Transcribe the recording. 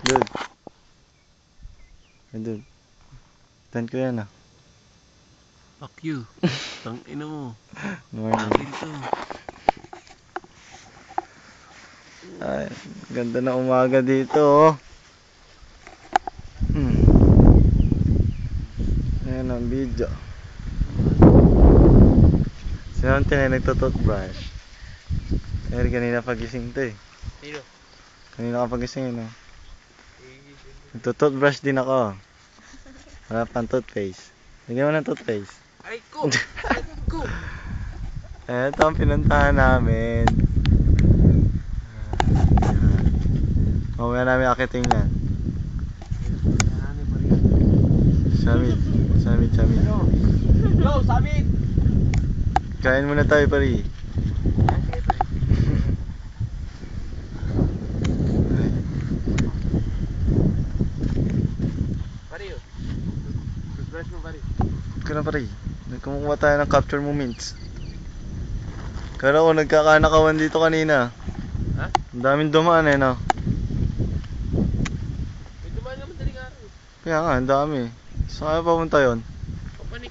Dude. Hey, dude. Tan ko yan ah. Fuck you. Tang ina mo. Morning. Akin to. Ay, ganda na umaga dito oh. Ayan ang video. Si Hunter ay nagtututbrush. Pero kanina pagising to eh. Sino? Kanina ka pagising eh no? Nagtututbrush din ako. Wala pang toothpaste. Lagyan mo ng toothpaste. Ay ko! Ay ko! Ito ang pinuntahan namin. Mamaya namin akitin yan. Samit. Samit, samit. Yo, Samit! Kain muna tayo pari. Pari yun. Toothbrush mo pari. Ito na pari. Kumukuha tayo ng capture moments. Kala ko nagkakanakawan dito kanina. Ha? Ang daming dumaan eh no? May dumaan naman daling araw. Kaya nga, ang dami. Saan kaya papunta yun? Papanik.